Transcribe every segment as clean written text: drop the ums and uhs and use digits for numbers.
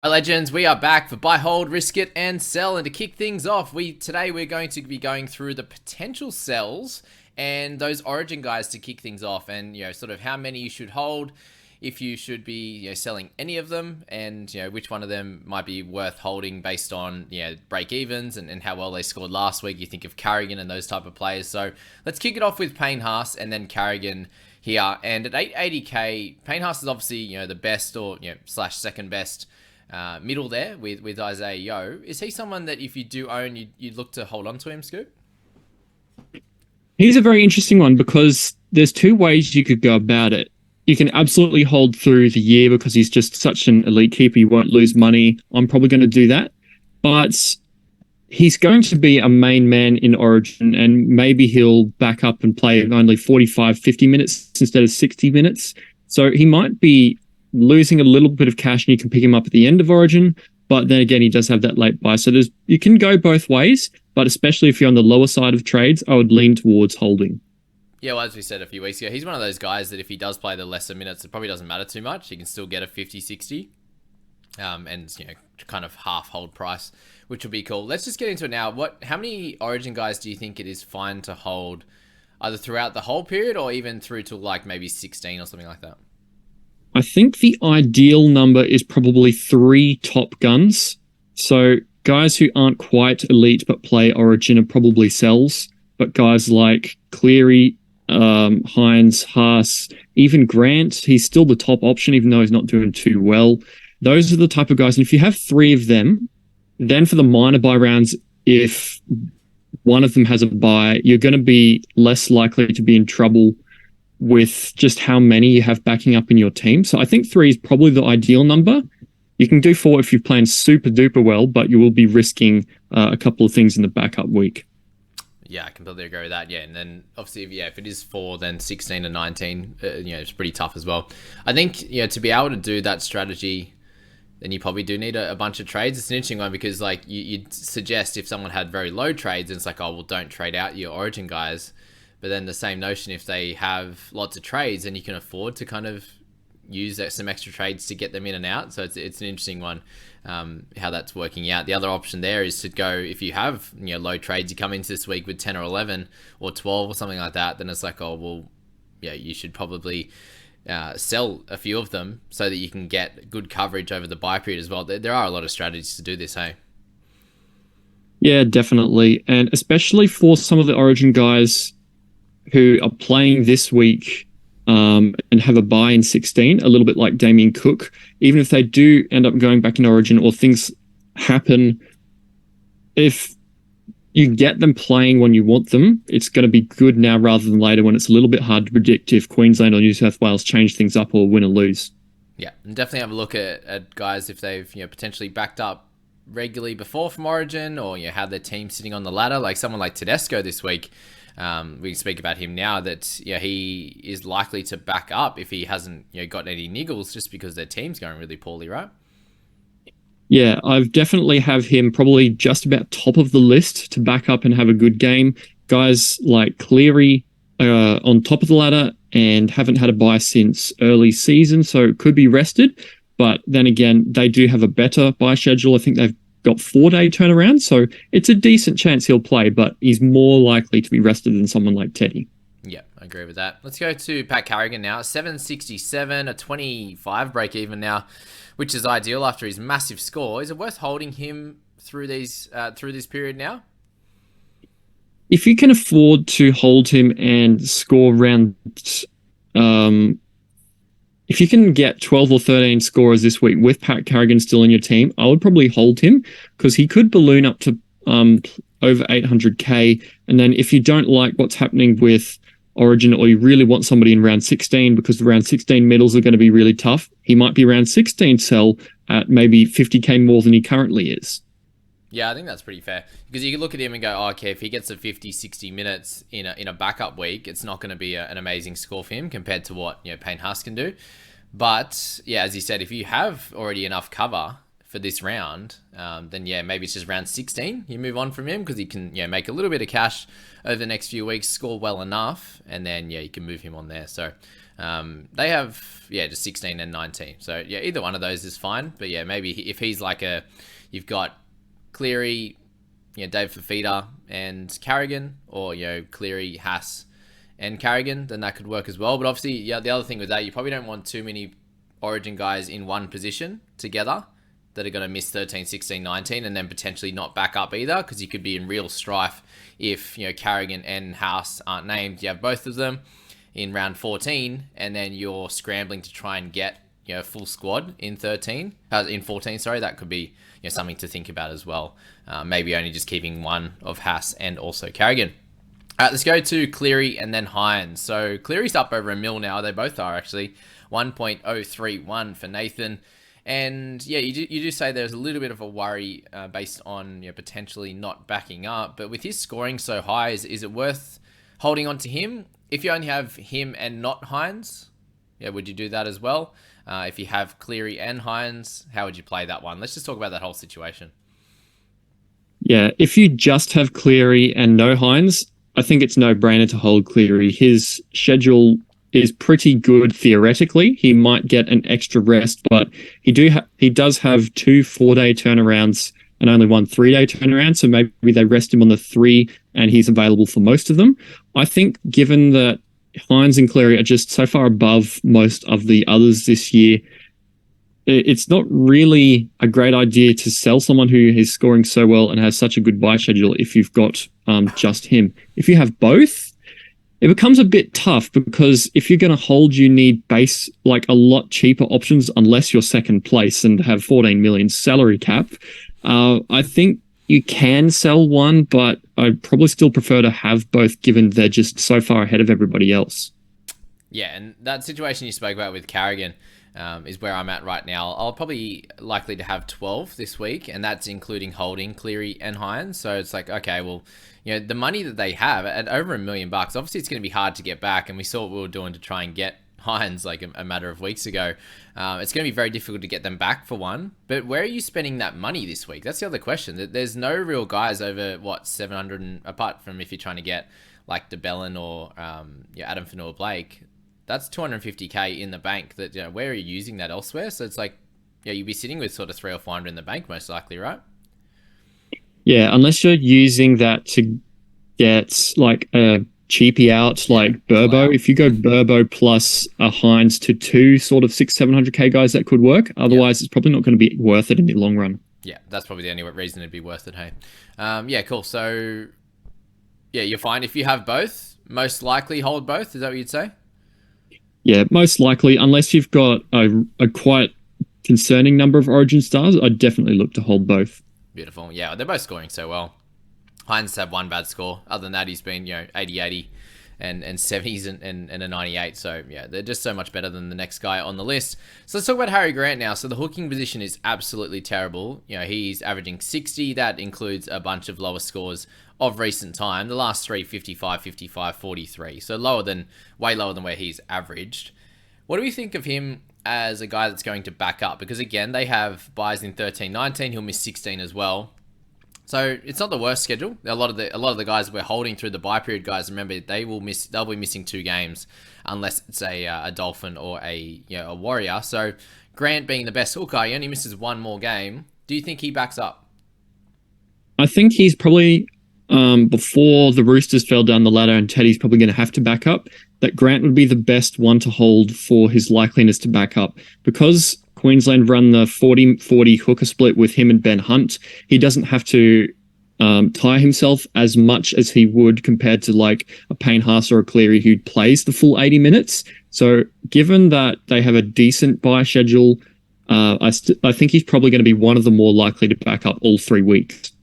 Hi legends, we are back for buy, hold, risk it, and sell. And to kick things off, today we're going to be going through the potential sells and those Origin guys to kick things off, and sort of how many you should hold, if you should be selling any of them, and which one of them might be worth holding based on break evens and how well they scored last week. You think of Carrigan and those type of players. So let's kick it off with Payne Haas and then Carrigan here. And at 880k, Payne Haas is obviously the best or slash second best middle there with Isaiah Yeo. Is he someone that if you do own, you'd look to hold on to him, Scoop? He's a very interesting one because there's two ways you could go about it. You can absolutely hold through the year because he's just such an elite keeper. You won't lose money. I'm probably going to do that. But he's going to be a main man in Origin, and maybe he'll back up and play only 45, 50 minutes instead of 60 minutes. So he might be losing a little bit of cash and you can pick him up at the end of Origin. But then again, he does have that late buy. So you can go both ways, but especially if you're on the lower side of trades, I would lean towards holding. Yeah, well, as we said a few weeks ago, he's one of those guys that if he does play the lesser minutes, it probably doesn't matter too much. He can still get a 50, 60, and kind of half hold price, which will be cool. Let's just get into it now. How many Origin guys do you think it is fine to hold, either throughout the whole period or even through to like maybe 16 or something like that? I think the ideal number is probably 3 top guns. So guys who aren't quite elite but play Origin are probably sells. But guys like Cleary, Hynes, Haas, even Grant, he's still the top option even though he's not doing too well. Those are the type of guys. And if you have 3 of them, then for the minor buy rounds, if one of them has a buy, you're going to be less likely to be in trouble with just how many you have backing up in your team. So I think 3 is probably the ideal number. You can do 4 if you're playing super duper well, but you will be risking a couple of things in the backup week. Yeah, I completely agree with that. Yeah, and then obviously, if it is 4, then 16 and 19, it's pretty tough as well. I think to be able to do that strategy, then you probably do need a bunch of trades. It's an interesting one because like you'd suggest if someone had very low trades, and it's like, oh well, don't trade out your Origin guys. But then the same notion, if they have lots of trades, then you can afford to kind of use some extra trades to get them in and out. So it's an interesting one, how that's working out. The other option there is to go, if you have low trades, you come into this week with 10 or 11 or 12 or something like that, then it's like, oh, well, yeah, you should probably sell a few of them so that you can get good coverage over the buy period as well. There are a lot of strategies to do this, hey? Yeah, definitely. And especially for some of the Origin guys who are playing this week and have a buy in 16, a little bit like Damien Cook, even if they do end up going back in Origin or things happen, if you get them playing when you want them, it's going to be good now rather than later when it's a little bit hard to predict if Queensland or New South Wales change things up or win or lose. Yeah, and definitely have a look at guys if they've potentially backed up regularly before from Origin, or had their team sitting on the ladder, like someone like Tedesco this week. We can speak about him now that he is likely to back up if he hasn't got any niggles just because their team's going really poorly, right? Yeah, I've definitely have him probably just about top of the list to back up and have a good game. Guys like Cleary on top of the ladder and haven't had a buy since early season, so could be rested. But then again, they do have a better buy schedule. I think they've got 4-day turnaround, so it's a decent chance he'll play, but he's more likely to be rested than someone like Teddy. Yeah, I agree with that. Let's go to Pat Carrigan now. 767, a 25 break even now, which is ideal after his massive score. Is it worth holding him through this period now? If you can afford to hold him and score around if you can get 12 or 13 scorers this week with Pat Carrigan still in your team, I would probably hold him because he could balloon up to over 800k. And then if you don't like what's happening with Origin, or you really want somebody in round 16 because the round 16 middles are going to be really tough, he might be round 16 sell at maybe 50k more than he currently is. Yeah, I think that's pretty fair. Because you can look at him and go, oh, okay, if he gets a 50, 60 minutes in a backup week, it's not going to be an amazing score for him compared to what Payne Haas can do. But, yeah, as you said, if you have already enough cover for this round, then, yeah, maybe it's just round 16. You move on from him because he can make a little bit of cash over the next few weeks, score well enough, and then, yeah, you can move him on there. So They have, just 16 and 19. So, either one of those is fine. But, maybe if he's like you've got Cleary, Dave Fafita and Carrigan, or, Cleary, Haas and Carrigan, then that could work as well. But obviously, the other thing with that, you probably don't want too many Origin guys in one position together that are going to miss 13, 16, 19 and then potentially not back up either, because you could be in real strife if, Carrigan and Haas aren't named. You have both of them in round 14 and then you're scrambling to try and get, a full squad in 14, sorry. That could be, something to think about as well. Maybe only just keeping one of Haas and also Carrigan. All right, let's go to Cleary and then Hynes. So Cleary's up over $1 million now. They both are actually 1.031 for Nathan. And you do say there's a little bit of a worry based on potentially not backing up. But with his scoring so high, is it worth holding on to him? If you only have him and not Hynes, would you do that as well? If you have Cleary and Hynes, how would you play that one? Let's just talk about that whole situation. Yeah, if you just have Cleary and no Hynes, I think it's no-brainer to hold Cleary. His schedule is pretty good theoretically. He might get an extra rest, but he does have 2 4-day turnarounds and only 1 3-day turnaround, so maybe they rest him on the 3 and he's available for most of them. I think given that Hynes and Cleary are just so far above most of the others this year, it's not really a great idea to sell someone who is scoring so well and has such a good buy schedule if you've got just him. If you have both, it becomes a bit tough, because if you're going to hold, you need base, like a lot cheaper options, unless you're second place and have 14 million salary cap. I think you can sell one, but I'd probably still prefer to have both, given they're just so far ahead of everybody else. Yeah, and that situation you spoke about with Carrigan is where I'm at right now. I'll probably likely to have 12 this week, and that's including holding Cleary and Hynes. So it's like, okay, well, the money that they have at over $1 million, obviously it's going to be hard to get back, and we saw what we were doing to try and get Hynes like a matter of weeks ago. It's going to be very difficult to get them back for one. But where are you spending that money this week? That's the other question. There's no real guys over 700, apart from if you're trying to get like DeBellin or Adam Fanua-Blake. That's 250k in the bank. That where are you using that elsewhere? So it's like, you'd be sitting with sort of 300 or 400 in the bank most likely, right? Yeah, unless you're using that to get like a cheapy out, like Burbo. Wow. If you go Burbo plus a Hynes to 2 sort of 600-700k guys, that could work. Otherwise, It's probably not going to be worth it in the long run. Yeah, that's probably the only reason it'd be worth it. Hey, cool. So you're fine if you have both. Most likely hold both. Is that what you'd say? Yeah, most likely, unless you've got a quite concerning number of Origin stars, I'd definitely look to hold both. Beautiful. Yeah, they're both scoring so well. Hynes had one bad score. Other than that, he's been 80-80 and 70s and a 98. So they're just so much better than the next guy on the list. So let's talk about Harry Grant now. So the hooking position is absolutely terrible. He's averaging 60. That includes a bunch of lower scores of recent time. The last 3, 55, 55, 43. So way lower than where he's averaged. What do we think of him as a guy that's going to back up? Because again, they have buys in 13, 19. He'll miss 16 as well. So it's not the worst schedule. A lot of the guys we're holding through the bye period, guys, remember they'll be missing 2 games unless it's a Dolphin or a Warrior. So Grant being the best hooker, he only misses 1 more game. Do you think he backs up? I think he's probably before the Roosters fell down the ladder and Teddy's probably going to have to back up, that Grant would be the best one to hold for his likeliness to back up, because Queensland run the 40-40 hooker split with him and Ben Hunt. He doesn't have to tie himself as much as he would compared to like a Payne Haas or a Cleary who plays the full 80 minutes. So given that they have a decent buy schedule, I think he's probably going to be one of the more likely to back up all 3 weeks.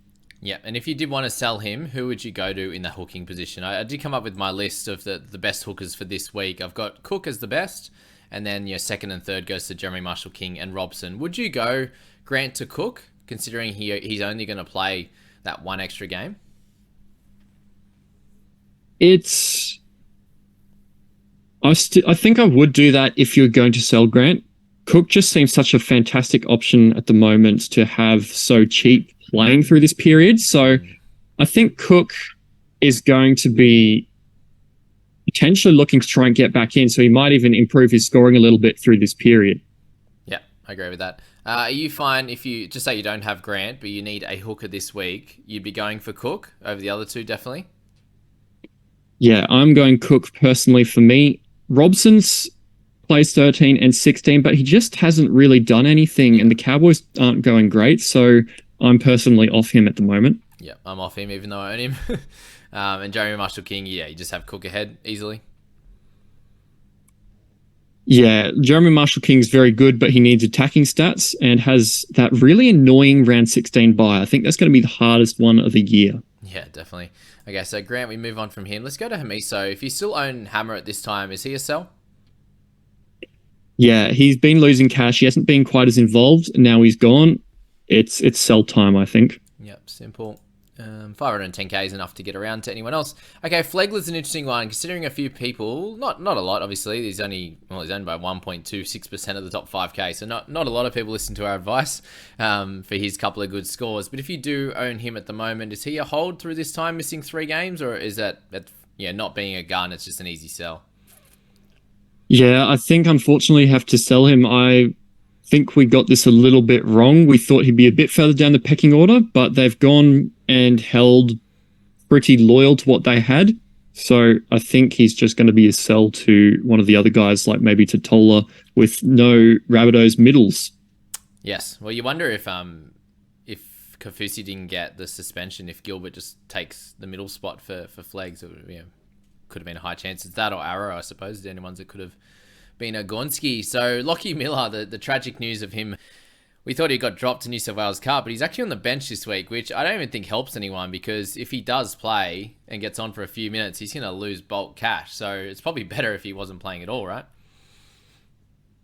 Yeah, and if you did want to sell him, who would you go to in the hooking position? I did come up with my list of the best hookers for this week. I've got Cook as the best, and then second and third goes to Jeremy Marshall-King and Robson. Would you go Grant to Cook, considering he's only going to play that 1 extra game? I think I would do that if you're going to sell Grant. Cook just seems such a fantastic option at the moment to have so cheap playing through this period. So I think Cook is going to be potentially looking to try and get back in, so he might even improve his scoring a little bit through this period. Yeah, I agree with that. Are you fine if you just say you don't have Grant, but you need a hooker this week, you'd be going for Cook over the other two, definitely? Yeah, I'm going Cook personally for me. Robson's plays 13 and 16, but he just hasn't really done anything, and the Cowboys aren't going great, so I'm personally off him at the moment. Yeah, I'm off him even though I own him. And Jeremy Marshall-King, yeah, you just have Cook ahead easily. Yeah, Jeremy Marshall-King's very good, but he needs attacking stats and has that really annoying round 16 bye. I think that's going to be the hardest one of the year. Yeah, definitely. Okay, so Grant, we move on from him. Let's go to Hamiso. If you still own Hammer at this time, is he a sell? Yeah, he's been losing cash. He hasn't been quite as involved. Now he's gone. It's sell time, I think. Yep, simple. 510k is enough to get around to anyone else. Okay, Flegler's an interesting one, considering a few people, not a lot, obviously. He's owned by 1.26% of the top 5k, so not a lot of people listen to our advice for his couple of good scores. But if you do own him at the moment, is he a hold through this time, missing 3 games, or is that not being a gun, it's just an easy sell? Yeah, I think unfortunately you have to sell him. I think we got this a little bit wrong. We thought he'd be a bit further down the pecking order, but they've gone and held pretty loyal to what they had. So I think he's just going to be a sell to one of the other guys, like maybe Tatola, with no Rabbitohs middles. Yes. Well, you wonder if Kaufusi didn't get the suspension, if Gilbert just takes the middle spot for Flegs, it could have been a high chance. It's that or Arrow, I suppose. The only ones that could have been a Gonski. So Lachy Miller, the tragic news of him, we thought he got dropped to New South Wales Cup, but he's actually on the bench this week, which I don't even think helps anyone, because if he does play and gets on for a few minutes, he's going to lose bulk cash. So it's probably better if he wasn't playing at all, right?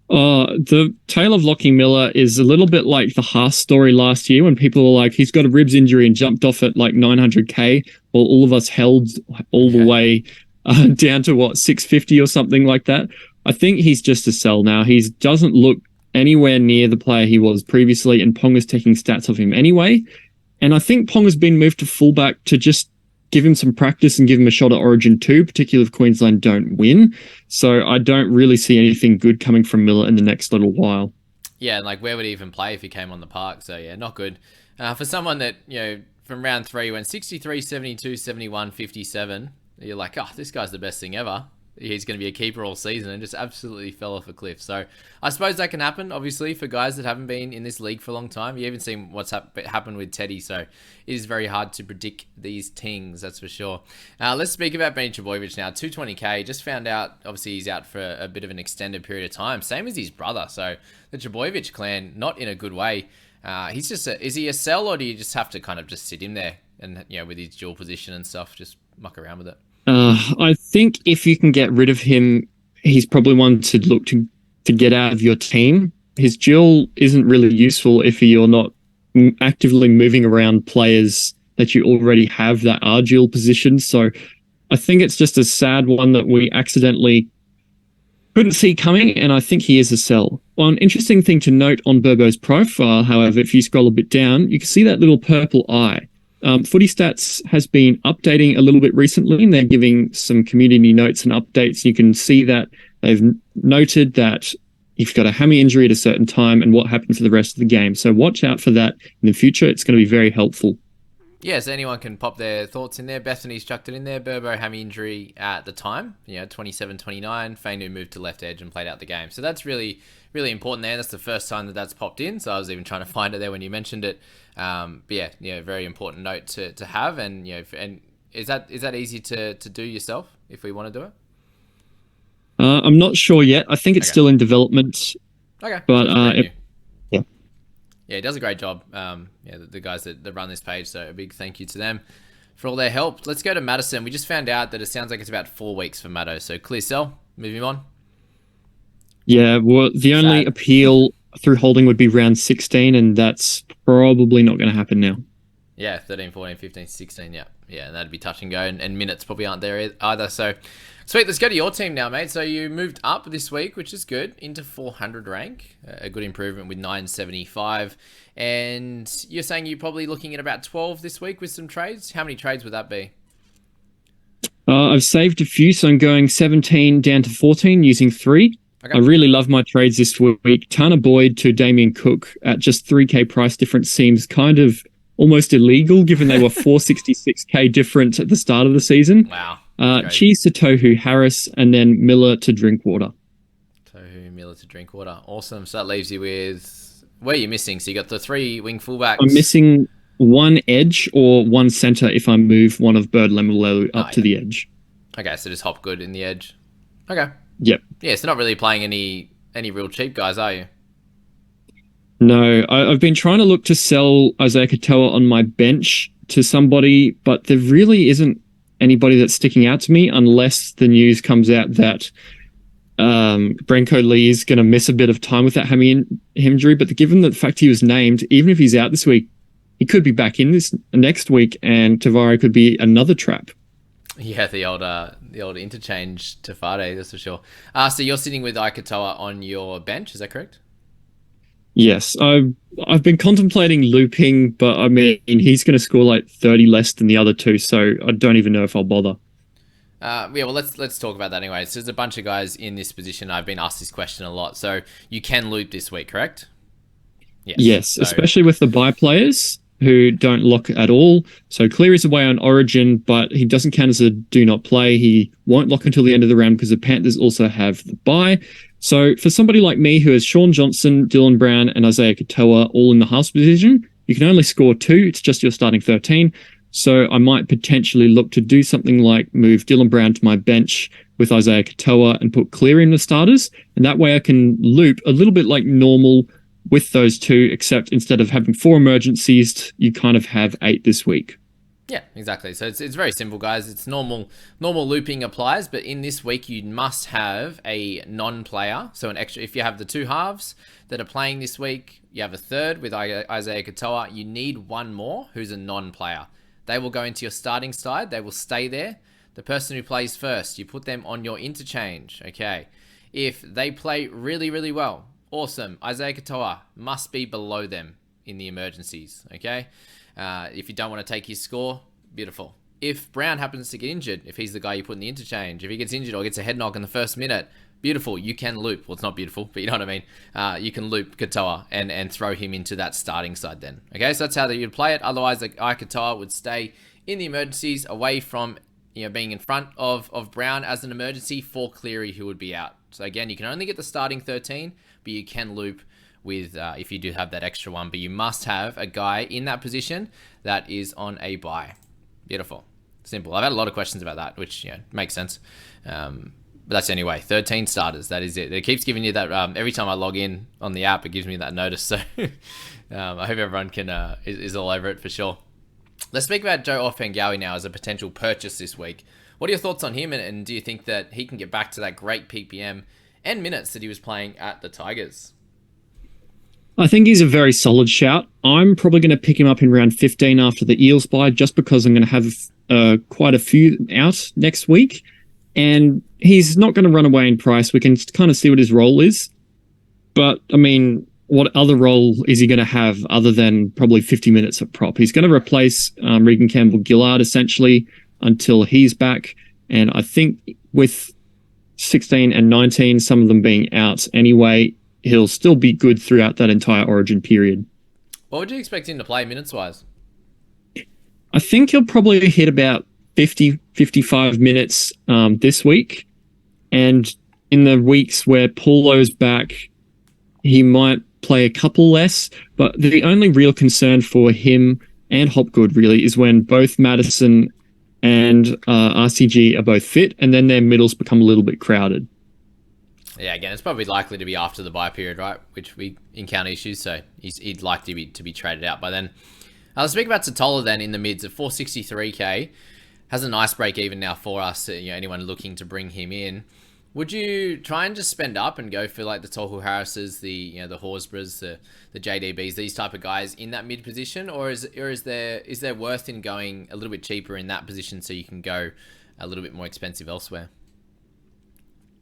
The tale of Lachy Miller is a little bit like the Haas story last year, when people were like, he's got a ribs injury and jumped off at like 900k, while all of us held all the way down to 650 or something like that. I think he's just a sell now. He doesn't look anywhere near the player he was previously, and Ponga's taking stats of him anyway. And I think Ponga's been moved to fullback to just give him some practice and give him a shot at Origin 2, particularly if Queensland don't win. So I don't really see anything good coming from Miller in the next little while. Yeah, and where would he even play if he came on the park? So yeah, not good. For someone that, from round 3 went 63, 72, 71, 57, you're like, oh, this guy's the best thing ever. He's going to be a keeper all season, and just absolutely fell off a cliff. So I suppose that can happen, obviously, for guys that haven't been in this league for a long time. You haven't seen what's happened with Teddy, so it is very hard to predict these things, that's for sure. Let's speak about B.Trbojevic now. 220k, just found out, obviously, he's out for a bit of an extended period of time. Same as his brother, so the Trbojevic clan, not in a good way. He's just is he a sell, or do you just have to kind of just sit him there and, with his dual position and stuff, just muck around with it? I think if you can get rid of him, he's probably one to look to get out of your team. His duel isn't really useful if you're not actively moving around players that you already have that are dual positions. So I think it's just a sad one that we accidentally couldn't see coming, and I think he is a sell. One interesting thing to note on Burbo's profile, however, if you scroll a bit down, you can see that little purple eye. Footy Stats has been updating a little bit recently, and they're giving some community notes and updates. You can see that they've noted that if you've got a hammy injury at a certain time and what happened for the rest of the game. So watch out for that in the future. It's going to be very helpful. Yeah, so anyone can pop their thoughts in there. Bethany's chucked it in there. Burbo hammy injury at the time, 27-29. Fainu moved to left edge and played out the game. So that's really, really important there. That's the first time that's popped in. So I was even trying to find it there when you mentioned it. But very important note to have. And and is that easy to do yourself if we want to do it? I'm not sure yet. I think it's still in development. Okay, but yeah, he does a great job. The guys that run this page. So a big thank you to them for all their help. Let's go to Madison. We just found out that it sounds like it's about 4 weeks for Matto. So clear sell. Moving on. Yeah, well, the only appeal through holding would be round 16, and that's probably not going to happen now. Yeah, 13, 14, 15, 16, yeah. Yeah, and that'd be touch and go, and minutes probably aren't there either. So, sweet, let's go to your team now, mate. So you moved up this week, which is good, into 400 rank. A good improvement with 975. And you're saying you're probably looking at about 12 this week with some trades? How many trades would that be? I've saved a few, so I'm going 17 down to 14 using 3. Okay. I really love my trades this week. Tanner Boyd to Damien Cook at just 3K price difference seems kind of almost illegal, given they were 466K different at the start of the season. Wow. Cheese to Tohu Harris, and then Miller to Drinkwater. Tohu Miller to Drinkwater. Awesome. So that leaves you with... Where are you missing? So you got the 3 wing fullbacks. I'm missing 1 edge or 1 center if I move one of Bird Lemulelu up to the edge. Okay, so just Hopgood in the edge. Okay. Yep. Yeah, so not really playing any real cheap guys, are you? No, I've been trying to look to sell Isaiah Katoa on my bench to somebody, but there really isn't anybody that's sticking out to me unless the news comes out that Branko Lee is going to miss a bit of time with that hammy injury. But given the fact he was named, even if he's out this week, he could be back in this next week, and Tavares could be another trap. Yeah, the old interchange Tafade, that's for sure. So you're sitting with Katoa on your bench, is that correct? Yes, I've been contemplating looping, but I mean he's going to score like 30 less than the other two, so I don't even know if I'll bother. Yeah, well, let's talk about that anyway. So there's a bunch of guys in this position. I've been asked this question a lot. So you can loop this week, correct? Yes, so... especially with the bye players who don't lock at all. So Cleary's away on Origin, but he doesn't count as a do not play. He won't lock until the end of the round because the Panthers also have the bye. So for somebody like me who has Sean Johnson, Dylan Brown, and Isaiah Katoa all in the Haas position, you can only score 2. It's just your starting 13. So I might potentially look to do something like move Dylan Brown to my bench with Isaiah Katoa and put Cleary in the starters. And that way I can loop a little bit like normal with those 2, except instead of having 4 emergencies, you kind of have 8 this week. Yeah, exactly. So it's very simple, guys. It's normal looping applies, but in this week you must have a non-player. So an extra. If you have the 2 halves that are playing this week, you have a third with Isaiah Katoa. You need 1 more who's a non-player. They will go into your starting side. They will stay there. The person who plays first, you put them on your interchange. Okay. If they play really, really well, awesome. Isaiah Katoa must be below them in the emergencies. Okay. If you don't want to take his score, beautiful. If Brown happens to get injured, if he's the guy you put in the interchange, if he gets injured or gets a head knock in the first minute, beautiful. You can loop. Well, it's not beautiful, but you know what I mean. You can loop Katoa and throw him into that starting side then. Okay, so that's how you'd play it. Otherwise, Katoa would stay in the emergencies away from being in front of Brown as an emergency for Cleary, who would be out. So again, you can only get the starting 13, but you can loop with if you do have that extra one, but you must have a guy in that position that is on a bye. Beautiful. Simple. I've had a lot of questions about that, which makes sense. But that's anyway, 13 starters. That is it. It keeps giving you that every time I log in on the app, it gives me that notice. So I hope everyone can is all over it for sure. Let's speak about Joe Offengawi now as a potential purchase this week. What are your thoughts on him, and do you think that he can get back to that great PPM and minutes that he was playing at the Tigers? I think he's a very solid shout. I'm probably going to pick him up in round 15 after the Eels bye, just because I'm going to have quite a few out next week. And he's not going to run away in price. We can kind of see what his role is. But, I mean, what other role is he going to have other than probably 50 minutes at prop? He's going to replace Regan Campbell-Gillard, essentially, until he's back. And I think with 16 and 19, some of them being out anyway, he'll still be good throughout that entire Origin period. What would you expect him to play minutes-wise? I think he'll probably hit about 50, 55 minutes this week. And in the weeks where Paulo's back, he might play a couple less. But the only real concern for him and Hopgood really is when both Madison and RCG are both fit, and then their middles become a little bit crowded. Yeah, again, it's probably likely to be after the bye period, right? Which we encounter issues, so he'd like to be traded out by then. Let's speak about Tatola then in the mids at 463k. Has a nice break even now for us, anyone looking to bring him in. Would you try and just spend up and go for like the Tohu Harrises, the Horsburghs, the JDBs, these type of guys in that mid position, or is there worth in going a little bit cheaper in that position so you can go a little bit more expensive elsewhere?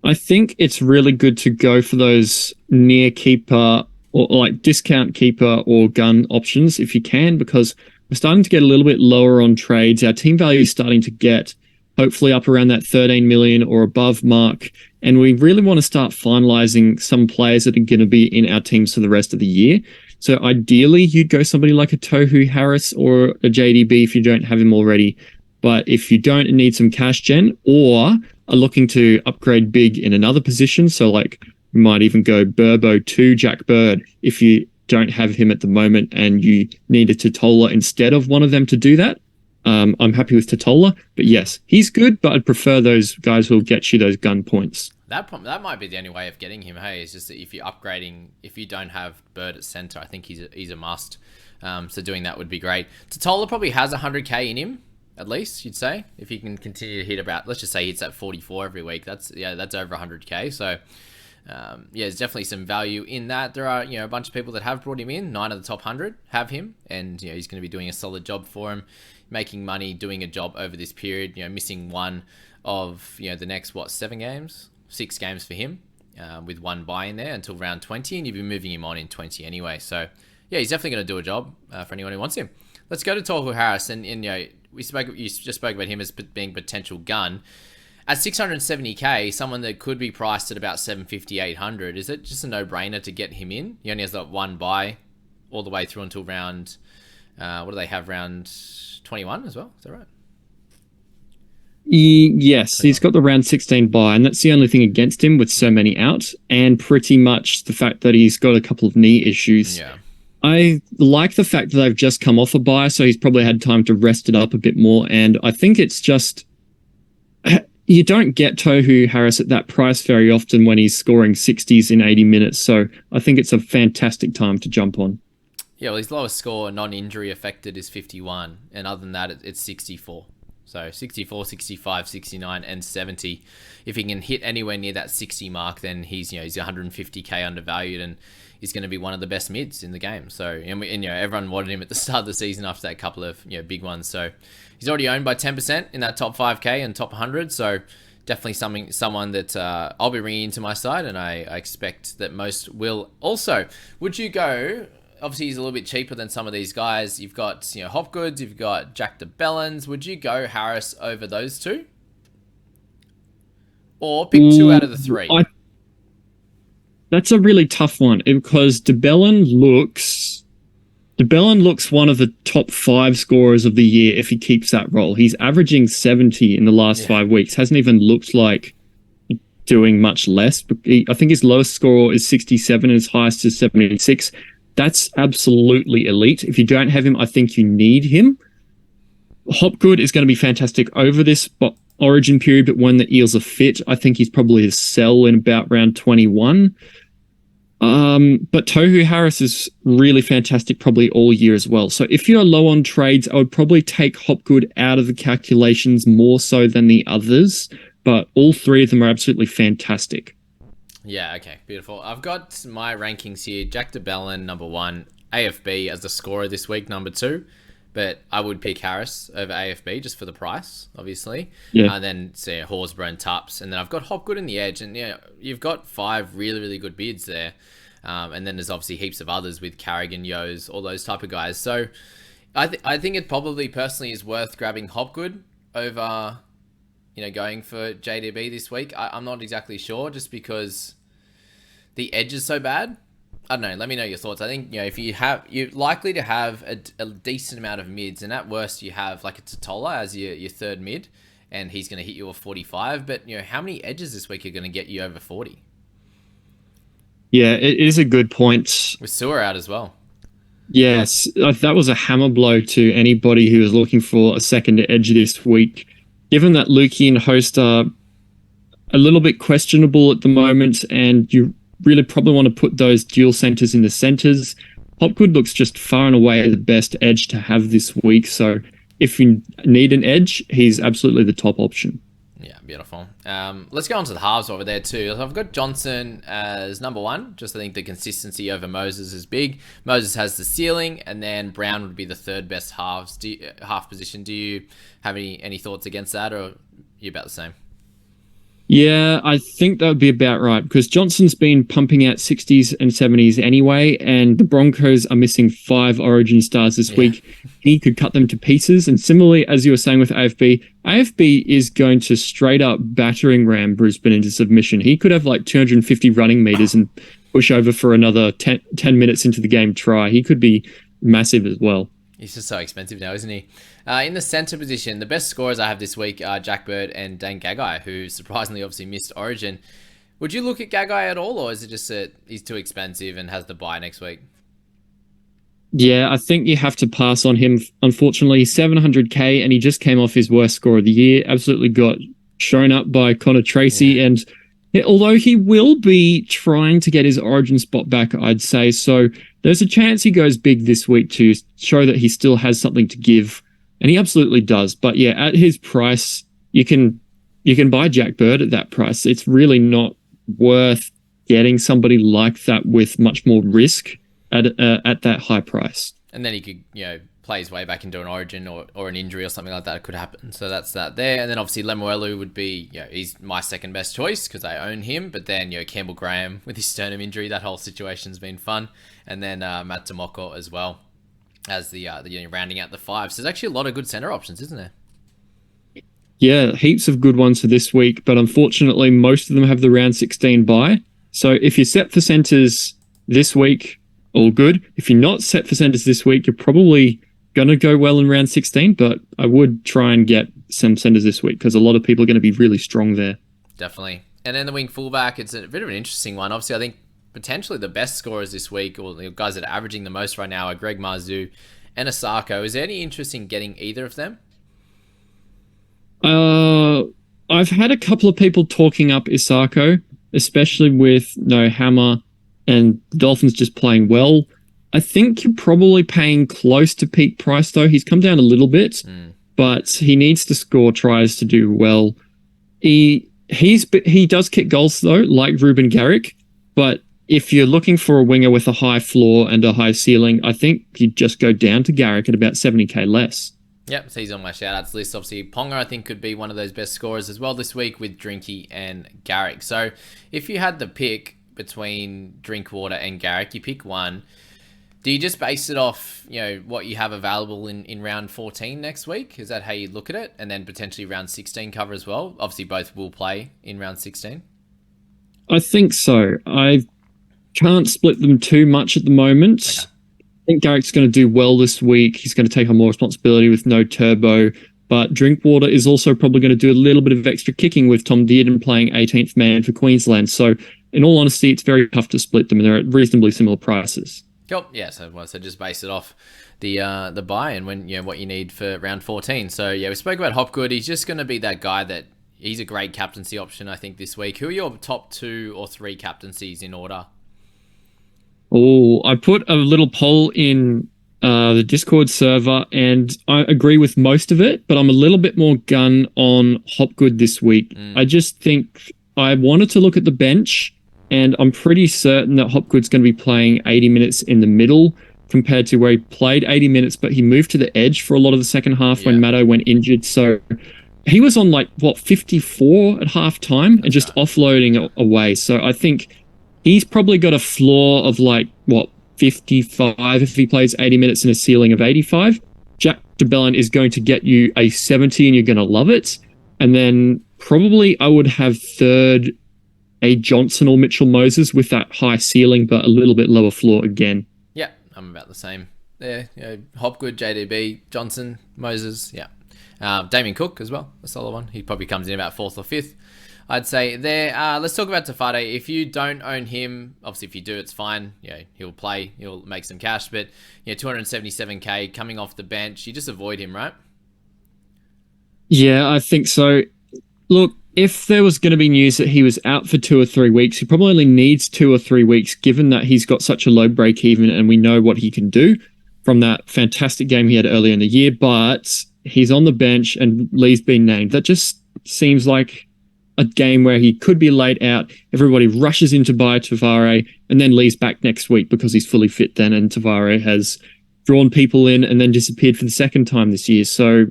I think it's really good to go for those near keeper or like discount keeper or gun options if you can, because we're starting to get a little bit lower on trades. Our team value is starting to get hopefully up around that 13 million or above mark. And we really want to start finalizing some players that are going to be in our teams for the rest of the year. So ideally, you'd go somebody like a Tohu Harris or a JDB if you don't have him already. But if you don't and need some cash gen, or are looking to upgrade big in another position, so like you might even go Burbo to Jack Bird if you don't have him at the moment and you need a Tatola instead of one of them to do that. I'm happy with Tatola, but yes, he's good, but I'd prefer those guys who'll get you those gun points. That might be the only way of getting him. Hey, it's just that if you're upgrading, if you don't have Bird at center, I think he's a must. So doing that would be great. Tatola probably has 100k in him, at least you'd say, if he can continue to hit about, let's just say he hits at 44 every week. That's over 100k. So there's definitely some value in that. There are a bunch of people that have brought him in. 9 of the top 100 have him, and he's going to be doing a solid job for him, making money, doing a job over this period. Missing one of the next 7 games, 6 games for him, with one bye in there until round 20, and you'll be moving him on in 20 anyway. So he's definitely going to do a job for anyone who wants him. Let's go to Tohu Harris, and you just spoke about him as being potential gun. At 670k, someone that could be priced at about 750, 800, is it just a no-brainer to get him in? He only has that one bye all the way through until round, what do they have, round 21 as well? Is that right? Yes, he's got the round 16 bye, and that's the only thing against him with so many out, and pretty much the fact that he's got a couple of knee issues. Yeah. I like the fact that they've just come off a bye, so he's probably had time to rest it up a bit more, and I think it's just... You don't get Tohu Harris at that price very often when he's scoring 60s in 80 minutes, so I think it's a fantastic time to jump on. Yeah, well, his lowest score, non-injury affected, is 51, and other than that, it's 64. So 64, 65, 69, and 70. If he can hit anywhere near that 60 mark, then he's 150k undervalued, and he's going to be one of the best mids in the game. So everyone wanted him at the start of the season after that couple of big ones. So he's already owned by 10% in that top 5k and top 100. So definitely someone that I'll be bringing into my side, and I expect that most will also. Would you go? Obviously, he's a little bit cheaper than some of these guys. You've got Hopgood, you've got Jack DeBellens. Would you go Harris over those two? Or pick 2 out of the 3? That's a really tough one because DeBellin looks one of the top 5 scorers of the year if he keeps that role. He's averaging 70 in the last 5 weeks. Hasn't even looked like doing much less. I think his lowest score is 67 and his highest is 76. That's absolutely elite. If you don't have him, I think you need him. Hopgood is going to be fantastic over this origin period, but when the Eels are fit, I think he's probably a sell in about round 21. But Tohu Harris is really fantastic probably all year as well. So if you're low on trades, I would probably take Hopgood out of the calculations more so than the others, but all 3 of them are absolutely fantastic. Yeah, okay, beautiful. I've got my rankings here. Jack DeBellin, number 1. AFB as the scorer this week, number 2. But I would pick Harris over AFB just for the price, obviously. Yeah. And then say Horsburgh and Tups. And then I've got Hopgood in the edge. And you've got 5 really, really good bids there. And then there's obviously heaps of others with Carrigan, Yos, all those type of guys. So I think it probably personally is worth grabbing Hopgood over... going for JDB this week. I'm not exactly sure, just because the edge is so bad. I don't know. Let me know your thoughts. I think, if you're likely to have a decent amount of mids, and at worst you have like a Tatola as your third mid, and he's going to hit you a 45. But, how many edges this week are going to get you over 40? Yeah, it is a good point. With Sewer out as well. Yes, that was a hammer blow to anybody who was looking for a second edge this week. Given that Lachy and Host are a little bit questionable at the moment, and you really probably want to put those dual centers in the centers, Hopgood looks just far and away the best edge to have this week. So if you need an edge, he's absolutely the top option. Yeah, beautiful. Let's go on to the halves over there too. So I've got Johnson as number 1. Just I think the consistency over Moses is big. Moses has the ceiling, and then Brown would be the third best half position. Do you have any thoughts against that, or are you about the same? Yeah, I think that would be about right because Johnson's been pumping out 60s and 70s anyway, and the Broncos are missing 5 Origin stars this week. He could cut them to pieces. And similarly, as you were saying with AFB is going to straight up battering ram Brisbane into submission. He could have like 250 running meters and push over for another 10 minutes into the game try. He could be massive as well. He's just so expensive now, isn't he? In the centre position, the best scorers I have this week are Jack Bird and Dane Gagai, who surprisingly obviously missed Origin. Would you look at Gagai at all, or is it just that he's too expensive and has the bye next week? Yeah, I think you have to pass on him. Unfortunately, 700k, and he just came off his worst score of the year. Absolutely got shown up by Connor Tracy, and although he will be trying to get his Origin spot back, I'd say, so there's a chance he goes big this week to show that he still has something to give, and he absolutely does. But yeah, at his price, you can buy Jack Bird at that price. It's really not worth getting somebody like that with much more risk at that high price. And then he could, play his way back into an Origin or an injury or something like that could happen. So that's that there. And then obviously Lemuelu would be, he's my second best choice because I own him. But then, Campbell Graham with his sternum injury, that whole situation's been fun. And then Matto as well as the rounding out the 5. So there's actually a lot of good centre options, isn't there? Yeah, heaps of good ones for this week. But unfortunately, most of them have the round 16 bye. So if you're set for centres this week, all good. If you're not set for centres this week, you're probably going to go well in round 16, but I would try and get some centres this week because a lot of people are going to be really strong there. Definitely. And then the wing fullback, it's a bit of an interesting one. Obviously, I think potentially the best scorers this week, or the guys that are averaging the most right now, are Greg Marzhew and Asako. Is there any interest in getting either of them? I've had a couple of people talking up Isako, especially with Hammer and the Dolphins just playing well. I think you're probably paying close to peak price, though. He's come down a little bit, but he needs to score tries to do well. He does kick goals, though, like Ruben Garrick, but if you're looking for a winger with a high floor and a high ceiling, I think you'd just go down to Garrick at about 70k less. Yep, so he's on my shout-outs list. Obviously, Ponga, I think, could be one of those best scorers as well this week with Drinky and Garrick. So if you had the pick between Drinkwater and Garrick, you pick one. Do you just base it off, what you have available in round 14 next week? Is that how you look at it? And then potentially round 16 cover as well? Obviously, both will play in round 16. I think so. I can't split them too much at the moment. Okay. I think Garrick's going to do well this week. He's going to take on more responsibility with no Turbo. But Drinkwater is also probably going to do a little bit of extra kicking with Tom Dearden playing 18th man for Queensland. So, in all honesty, it's very tough to split them, and they're at reasonably similar prices. Cool. Yeah, so just base it off the buy and when what you need for round 14. So we spoke about Hopgood. He's just going to be that guy that he's a great captaincy option, I think, this week. Who are your top 2 or 3 captaincies in order? Oh, I put a little poll in the Discord server, and I agree with most of it, but I'm a little bit more gun on Hopgood this week. I just think I wanted to look at the bench, and I'm pretty certain that Hopgood's going to be playing 80 minutes in the middle compared to where he played 80 minutes, but he moved to the edge for a lot of the second half when Matto went injured. So he was on 54 at half time and just offloading away. So I think he's probably got a floor of 55 if he plays 80 minutes and a ceiling of 85. Jack de Belin is going to get you a 70 and you're going to love it. And then probably I would have third a Johnson or Mitchell Moses with that high ceiling, but a little bit lower floor again. Yeah, I'm about the same there. Hopgood, JDB, Johnson, Moses, Damien Cook as well, a solid one. He probably comes in about 4th or 5th, I'd say there. Let's talk about Tafade. If you don't own him, obviously if you do, it's fine. He'll play, he'll make some cash, but 277k coming off the bench, you just avoid him, right? Yeah, I think so. Look, if there was going to be news that he was out for 2 or 3 weeks, he probably only needs 2 or 3 weeks, given that he's got such a low break even and we know what he can do from that fantastic game he had earlier in the year. But he's on the bench and Lee's been named. That just seems like a game where he could be laid out. Everybody rushes in to buy Tavare, and then Lee's back next week because he's fully fit then, and Tavare has drawn people in and then disappeared for the second time this year. So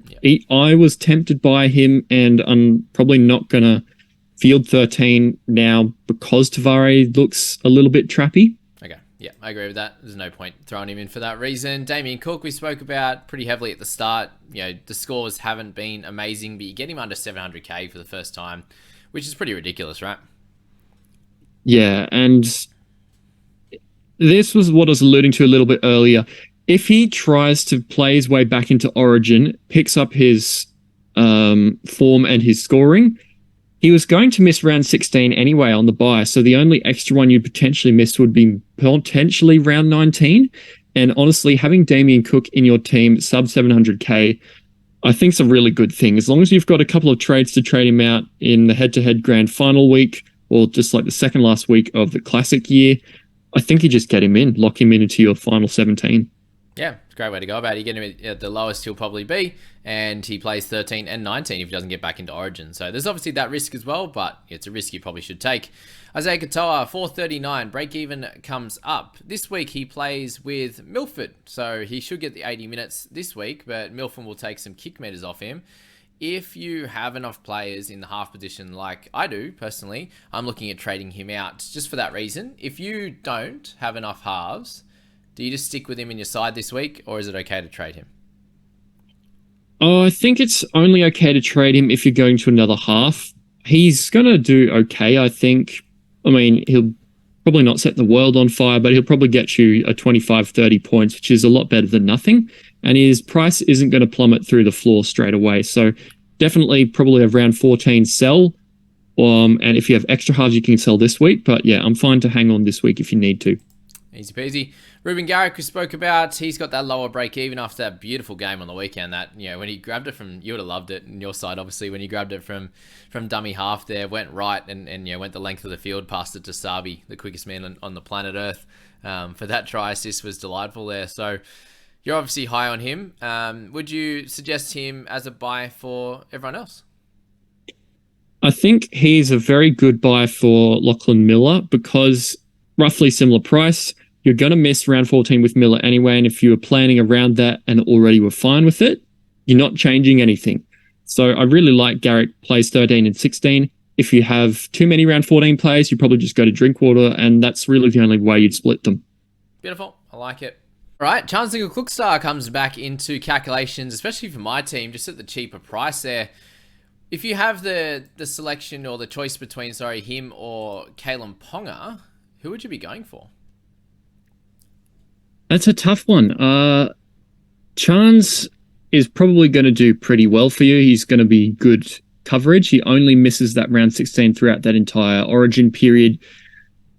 I was tempted by him, and I'm probably not going to field 13 now because Tavares looks a little bit trappy. Okay, yeah, I agree with that. There's no point throwing him in for that reason. Damien Cook, we spoke about pretty heavily at the start. You know, the scores haven't been amazing, but you get him under 700k for the first time, which is pretty ridiculous, right? Yeah, and this was what I was alluding to a little bit earlier. If he tries to play his way back into Origin, picks up his form and his scoring, he was going to miss round 16 anyway on the bye, so the only extra one you'd potentially miss would be potentially round 19. And honestly, having Damien Cook in your team sub 700k, I think is a really good thing. As long as you've got a couple of trades to trade him out in the head-to-head grand final week, or just like the second last week of the Classic year, I think you just get him in, lock him in into your final 17. Yeah, it's a great way to go about it. You get him at the lowest he'll probably be, and he plays 13 and 19 if he doesn't get back into Origin. So there's obviously that risk as well, but it's a risk you probably should take. Isaiah Katoa, 439, break even comes up. This week he plays with Milford, so he should get the 80 minutes this week, but Milford will take some kick meters off him. If you have enough players in the half position like I do, personally, I'm looking at trading him out just for that reason. If you don't have enough halves, do you just stick with him in your side this week, or is it okay to trade him? Oh, I think it's only okay to trade him if you're going to another half. He's going to do okay, I think. I mean, he'll probably not set the world on fire, but he'll probably get you a 25, 30 points, which is a lot better than nothing. And his price isn't going to plummet through the floor straight away. So definitely probably around 14 sell. And if you have extra halves, you can sell this week. But yeah, I'm fine to hang on this week if you need to. Easy peasy. Ruben Garrick, we spoke about, he's got that lower break even after that beautiful game on the weekend. That, you know, when he grabbed it from, you would have loved it on your side, obviously, when he grabbed it from dummy half there, went right and you know, went the length of the field, passed it to Sabi, the quickest man on the planet Earth. For that try assist was delightful there. So you're obviously high on him. Would you suggest him as a buy for everyone else? I think he's a very good buy for Lachlan Miller because roughly similar price. You're going to miss round 14 with Miller anyway, and if you were planning around that and already were fine with it, you're not changing anything. So I really like Garrick plays 13 and 16. If you have too many round 14 players, you probably just go to Drinkwater, and that's really the only way you'd split them. Beautiful. I like it. All right, Chancellor Cookstar comes back into calculations, especially for my team, just at the cheaper price there. If you have the selection or the choice between, him or Kalen Ponga, who would you be going for? That's a tough one. Chance is probably going to do pretty well for you. He's going to be good coverage. He only misses that round 16 throughout that entire Origin period.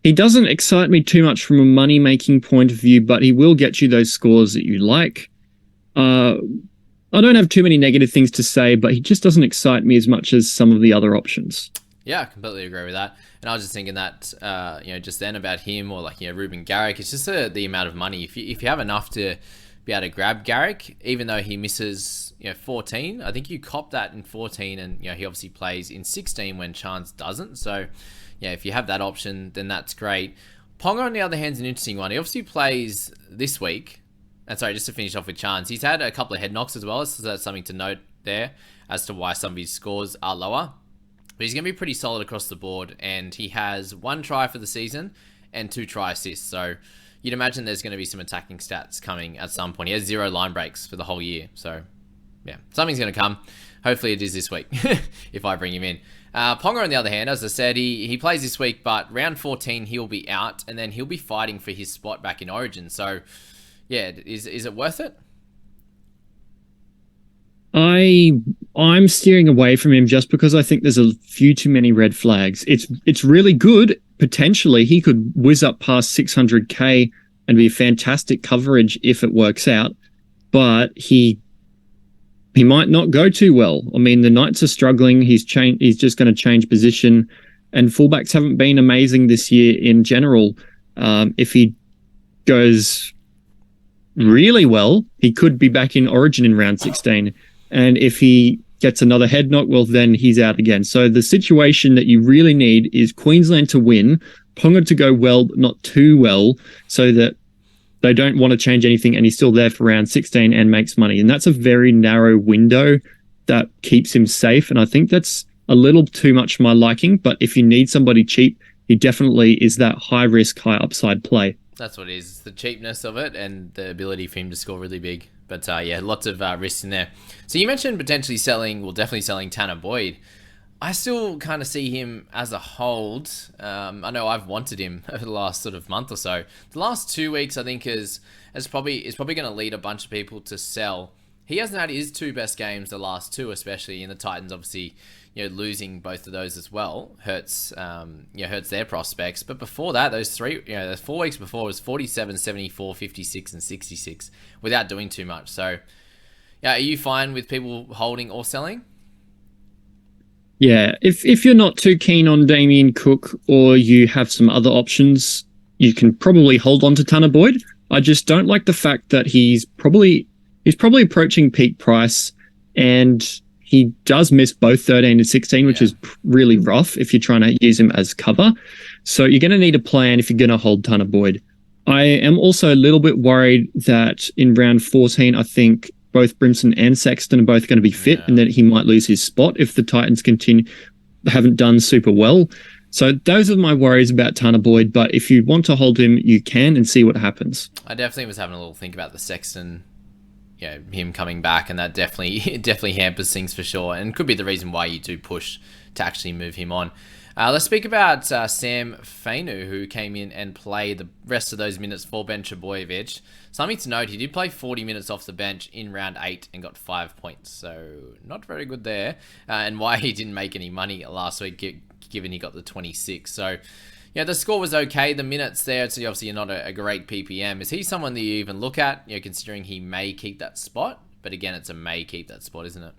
He doesn't excite me too much from a money-making point of view, but he will get you those scores that you like. I don't have too many negative things to say, but he just doesn't excite me as much as some of the other options. Yeah, I completely agree with that. And I was just thinking that, just then about him or Ruben Garrick, it's just the amount of money. If you have enough to be able to grab Garrick, even though he misses 14, I think you cop that in 14, and he obviously plays in 16 when Chance doesn't. So yeah, if you have that option, then that's great. Ponga, on the other hand, is an interesting one. He obviously plays this week. And sorry, just to finish off with Chance, he's had a couple of head knocks as well, so that's something to note there as to why some of his scores are lower. But he's going to be pretty solid across the board, and he has 1 try for the season and 2 try assists. So you'd imagine there's going to be some attacking stats coming at some point. He has 0 line breaks for the whole year. So yeah, something's going to come. Hopefully it is this week if I bring him in. Ponga, on the other hand, as I said, he plays this week, but round 14 he'll be out, and then he'll be fighting for his spot back in Origin. So yeah, is it worth it? I'm steering away from him just because I think there's a few too many red flags. It's really good. Potentially, he could whiz up past 600k and be fantastic coverage if it works out. But he might not go too well. I mean, the Knights are struggling. He's just going to change position, and fullbacks haven't been amazing this year in general. If he goes really well, he could be back in Origin in round 16. And if he gets another head knock, well, then he's out again. So the situation that you really need is Queensland to win, Ponga to go well, but not too well, so that they don't want to change anything and he's still there for round 16 and makes money. And that's a very narrow window that keeps him safe. And I think that's a little too much for my liking, but if you need somebody cheap, he definitely is that high risk, high upside play. That's what it is. It's the cheapness of it and the ability for him to score really big. But yeah, lots of risks in there. So you mentioned potentially definitely selling Tanner Boyd. I still kind of see him as a hold. I know I've wanted him over the last sort of month or so. The last 2 weeks, I think, is probably going to lead a bunch of people to sell. He hasn't had his 2 best games, the last 2 especially, and the Titans obviously, losing both of those as well hurts their prospects. But before that, those 4 weeks before was 47, 74, 56, and 66 without doing too much. So, yeah, are you fine with people holding or selling? Yeah, if you're not too keen on Damien Cook or you have some other options, you can probably hold on to Tanner Boyd. I just don't like the fact that he's probably approaching peak price, and he does miss both 13 and 16, which is really rough if you're trying to use him as cover. So you're going to need a plan if you're going to hold Tanner Boyd. I am also a little bit worried that in round 14, I think both Brimson and Sexton are both going to be fit, and that he might lose his spot if the Titans haven't done super well. So those are my worries about Tanner Boyd, but if you want to hold him, you can and see what happens. I definitely was having a little think about the Sexton, him coming back, and that definitely hampers things for sure, and could be the reason why you do push to actually move him on. Let's speak about Sam Fainu, who came in and played the rest of those minutes for B.Trbojevic. Something to note, he did play 40 minutes off the bench in round 8 and got 5 points, so not very good there, and why he didn't make any money last week, given he got the 26. So, the score was okay. The minutes there, so obviously you're not a great PPM. Is he someone that you even look at, considering he may keep that spot? But again, it's a may keep that spot, isn't it?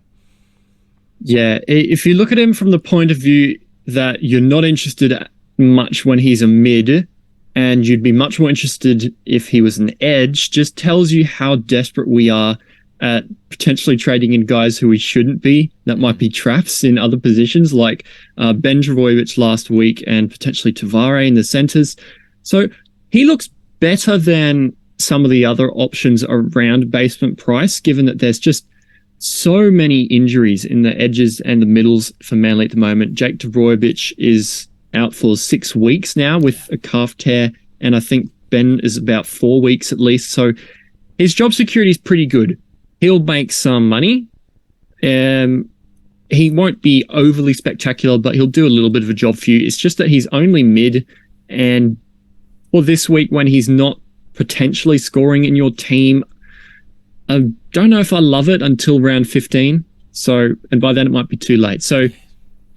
Yeah, if you look at him from the point of view that you're not interested much when he's a mid, and you'd be much more interested if he was an edge, just tells you how desperate we are at potentially trading in guys who we shouldn't be. That might be traps in other positions, like B.Trbojevic last week, and potentially Tavare in the centers. So he looks better than some of the other options around basement price, given that there's just so many injuries in the edges and the middles for Manly at the moment. Jake Trbojevic is out for 6 weeks now with a calf tear, and I think Ben is about 4 weeks at least. So his job security is pretty good. He'll make some money. He won't be overly spectacular, but he'll do a little bit of a job for you. It's just that he's only mid, and for this week when he's not potentially scoring in your team, I don't know if I love it until round 15. So, and by then it might be too late. So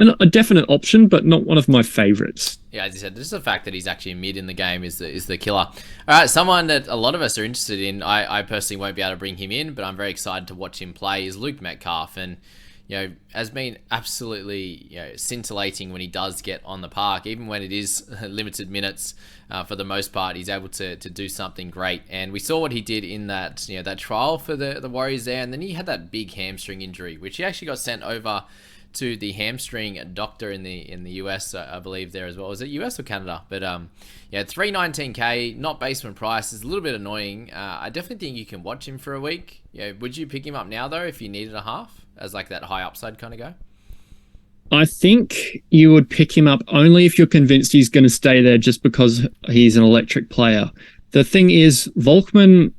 a definite option, but not one of my favorites. Yeah, as you said, just the fact that he's actually mid in the game is the killer. All right, someone that a lot of us are interested in, I personally won't be able to bring him in, but I'm very excited to watch him play, is Luke Metcalf. And, has been absolutely, scintillating when he does get on the park, even when it is limited minutes. For the most part, he's able to do something great. And we saw what he did in that, that trial for the Warriors there. And then he had that big hamstring injury, which he actually got sent over to the hamstring doctor in the US, I believe, there as well. Was it US or Canada? But $319K, not basement price, is a little bit annoying. I definitely think you can watch him for a week. Would you pick him up now though if you needed a half as like that high upside kind of guy? I think you would pick him up only if you're convinced he's going to stay there just because he's an electric player. The thing is, Volkman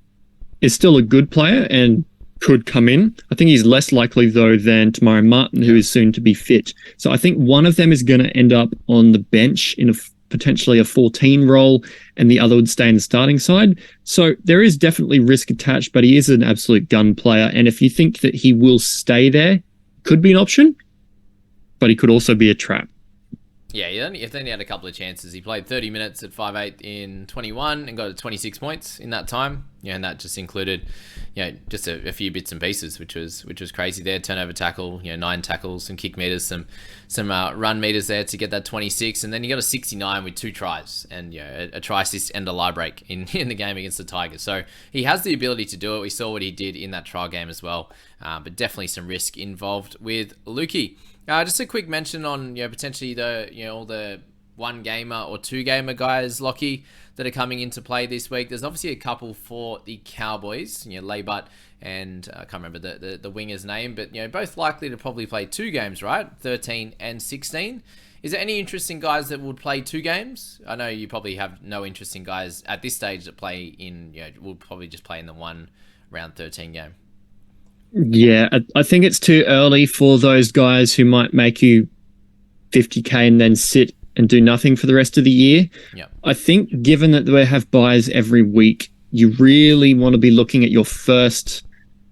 is still a good player and could come in. I think he's less likely, though, than Tamari Martin, who is soon to be fit. So I think one of them is going to end up on the bench in potentially a 14 role, and the other would stay in the starting side. So there is definitely risk attached, but he is an absolute gun player. And if you think that he will stay there, could be an option, but he could also be a trap. Yeah, he only had a couple of chances. He played 30 minutes at 5'8" in 21 and got 26 points in that time. And that just included, just a few bits and pieces, which was crazy there. Turnover tackle, 9 tackles, some kick meters, some run meters there to get that 26. And then he got a 69 with 2 tries and a try assist and a lie break in the game against the Tigers. So he has the ability to do it. We saw what he did in that trial game as well. But definitely some risk involved with Lukey. Just a quick mention on potentially all the 1 gamer or 2 gamer guys, Lockie, that are coming into play this week. There's obviously a couple for the Cowboys, Laybutt and I can't remember the winger's name, but both likely to probably play 2 games, right? 13 and 16. Is there any interesting guys that would play 2 games? I know you probably have no interest in guys at this stage that play in, will probably just play in the 1 round 13 game. Yeah, I think it's too early for those guys who might make you 50k and then sit and do nothing for the rest of the year. Yeah. I think given that they have buys every week, you really want to be looking at your first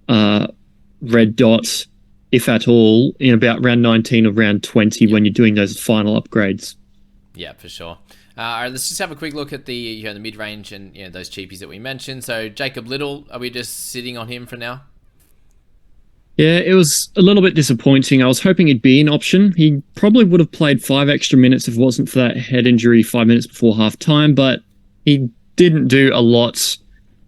red dot, if at all, in about round 19 or round 20 when you're doing those final upgrades. Yeah, for sure. All right, let's just have a quick look at the the mid-range and those cheapies that we mentioned. So Jacob Little, are we just sitting on him for now? Yeah, it was a little bit disappointing. I was hoping he'd be an option. He probably would have played 5 extra minutes if it wasn't for that head injury 5 minutes before half time, but he didn't do a lot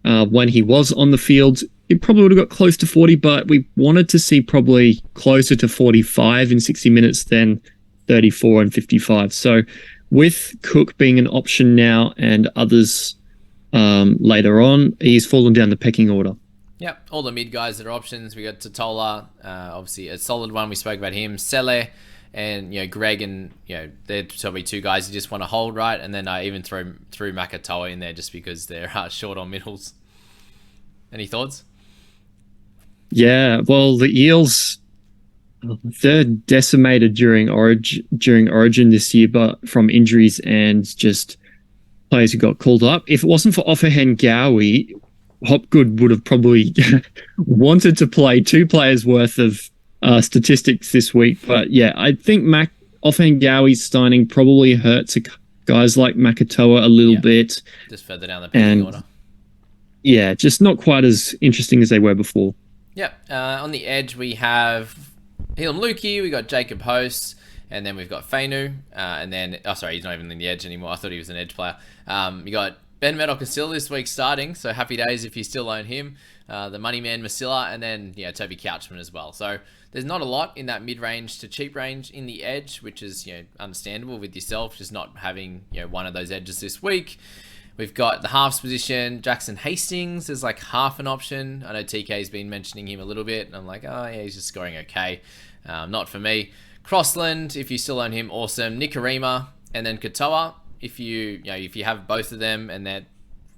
when he was on the field. He probably would have got close to 40, but we wanted to see probably closer to 45 in 60 minutes than 34 and 55. So with Cook being an option now and others later on, he's fallen down the pecking order. Yep, all the mid guys that are options. We got Tatola, obviously a solid one. We spoke about him. Sele and Greg, and they're probably 2 guys you just want to hold, right? And then I even threw Katoa in there just because they're short on middles. Any thoughts? Yeah, well, the Eels, they're decimated during Origin this year, but from injuries and just players who got called up. If it wasn't for Offahen Gowie, Hopgood would have probably wanted to play 2 players worth of statistics this week. But yeah, I think Offahen Gowie's signing probably hurts guys like Katoa a little bit. Just further down the pecking order. Yeah, just not quite as interesting as they were before. Yep. On the edge, we have Helam Lukey, we got Jacob Host, and then we've got Fainu, and then... Oh, sorry, he's not even in the edge anymore. I thought he was an edge player. You got Ben Maddock is still this week starting, so happy days if you still own him. The money man Masilla, and then Toby Couchman as well. So there's not a lot in that mid-range to cheap range in the edge, which is understandable with yourself just not having one of those edges this week. We've got the halves position. Jackson Hastings is like half an option. I know TK's been mentioning him a little bit, and I'm like, oh yeah, he's just scoring okay. Not for me. Crossland, if you still own him, awesome. Nikorima, and then Katoa. If you have both of them and they're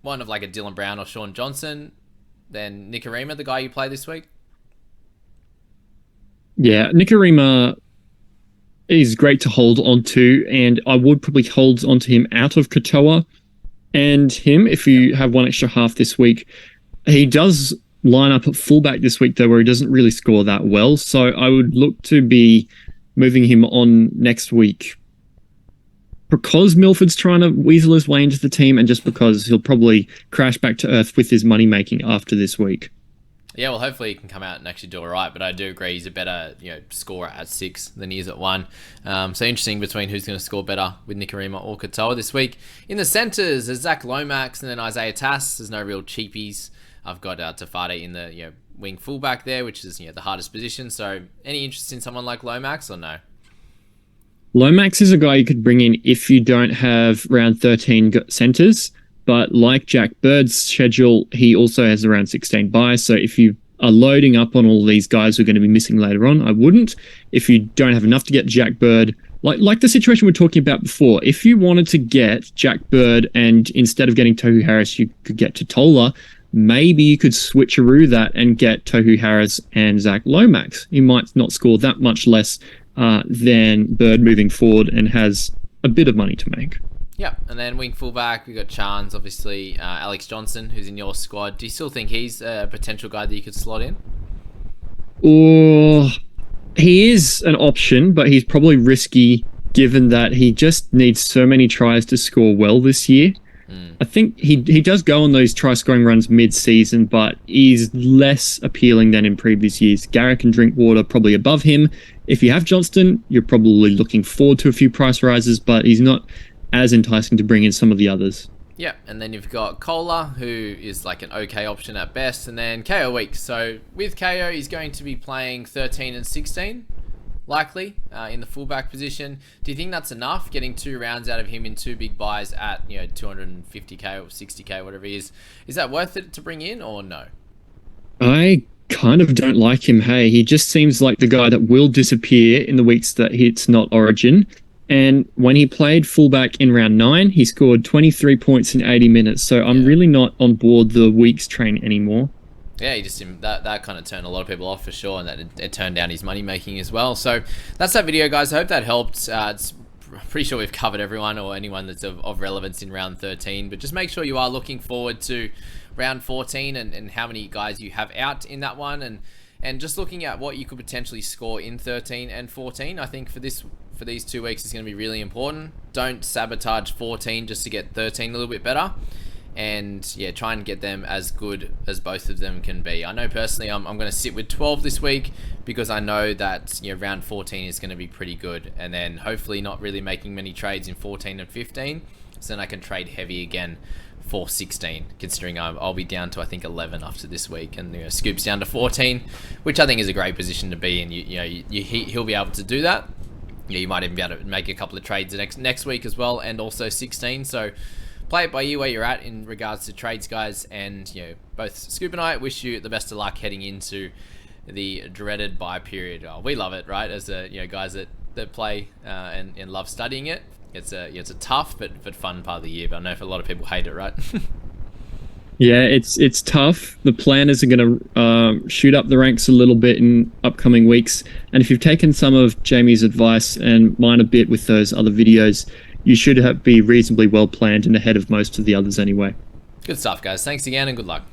one of like a Dylan Brown or Sean Johnson, then Nikorima, the guy you play this week? Yeah, Nikorima is great to hold onto, and I would probably hold onto him out of Katoa and him if you have one extra half this week. He does line up at fullback this week, though, where he doesn't really score that well. So I would look to be moving him on next week, because Milford's trying to weasel his way into the team, and just because he'll probably crash back to earth with his money making after this week. Yeah, well, hopefully he can come out and actually do all right, but I do agree he's a better scorer at 6 than he is at 1. So interesting between who's going to score better with Nikorima or Katoa this week. In the centres, there's Zach Lomax and then Isaiah Tass. There's no real cheapies. I've got Tafade in the wing fullback there, which is the hardest position. So any interest in someone like Lomax or no? Lomax is a guy you could bring in if you don't have round 13 centres. But like Jack Bird's schedule, he also has around 16 buys. So if you are loading up on all these guys who are going to be missing later on, I wouldn't. If you don't have enough to get Jack Bird, like the situation we were talking about before, if you wanted to get Jack Bird and instead of getting Tohu Harris, you could get Tatola, maybe you could switcheroo that and get Tohu Harris and Zach Lomax. He might not score that much less than Bird moving forward and has a bit of money to make. Yeah, and then wing fullback, we got Chance, obviously, Alex Johnson, who's in your squad. Do you still think he's a potential guy that you could slot in? Or he is an option, but he's probably risky given that he just needs so many tries to score well this year. I think he does go on those try-scoring runs mid-season, but he's less appealing than in previous years. Garrick and Drinkwater probably above him. If you have Johnston, you're probably looking forward to a few price rises, but he's not as enticing to bring in some of the others. Yeah, and then you've got Kohler, who is like an okay option at best, and then KO Weeks. So with KO, he's going to be playing 13 and 16, likely, in the fullback position. Do you think that's enough, getting 2 rounds out of him in 2 big buys at 250k or 60k, whatever he is? Is that worth it to bring in or no? I kind of don't like him. Hey, he just seems like the guy that will disappear in the weeks that it's not Origin. And when he played fullback in round 9, he scored 23 points in 80 minutes. So I'm really not on board the weeks train anymore. Yeah, he just that kind of turned a lot of people off for sure, and that it turned down his money making as well. So that's that video, guys. I hope that helped. It's pretty sure we've covered everyone or anyone that's of relevance in round 13, but just make sure you are looking forward to round 14 and how many guys you have out in that one, and just looking at what you could potentially score in 13 and 14. I think for these 2 weeks is going to be really important. Don't sabotage 14 just to get 13 a little bit better, and yeah, try and get them as good as both of them can be. I know personally I'm going to sit with 12 this week because I know that round 14 is going to be pretty good, and then hopefully not really making many trades in 14 and 15, so then I can trade heavy again for 16, considering I'll be down to I think 11 after this week, and scoops down to 14, which I think is a great position to be in. He'll be able to do that. Yeah, you might even be able to make a couple of trades next week as well, and also 16. So play it by you where you're at in regards to trades, guys. And both Scoop and I wish you the best of luck heading into the dreaded bye period. Oh, we love it, right? As guys that play and love studying it. It's a tough but fun part of the year. But I know a lot of people hate it, right? Yeah, it's tough. The planners are going to shoot up the ranks a little bit in upcoming weeks. And if you've taken some of Jamie's advice and mine a bit with those other videos, you should be reasonably well planned and ahead of most of the others anyway. Good stuff, guys. Thanks again and good luck.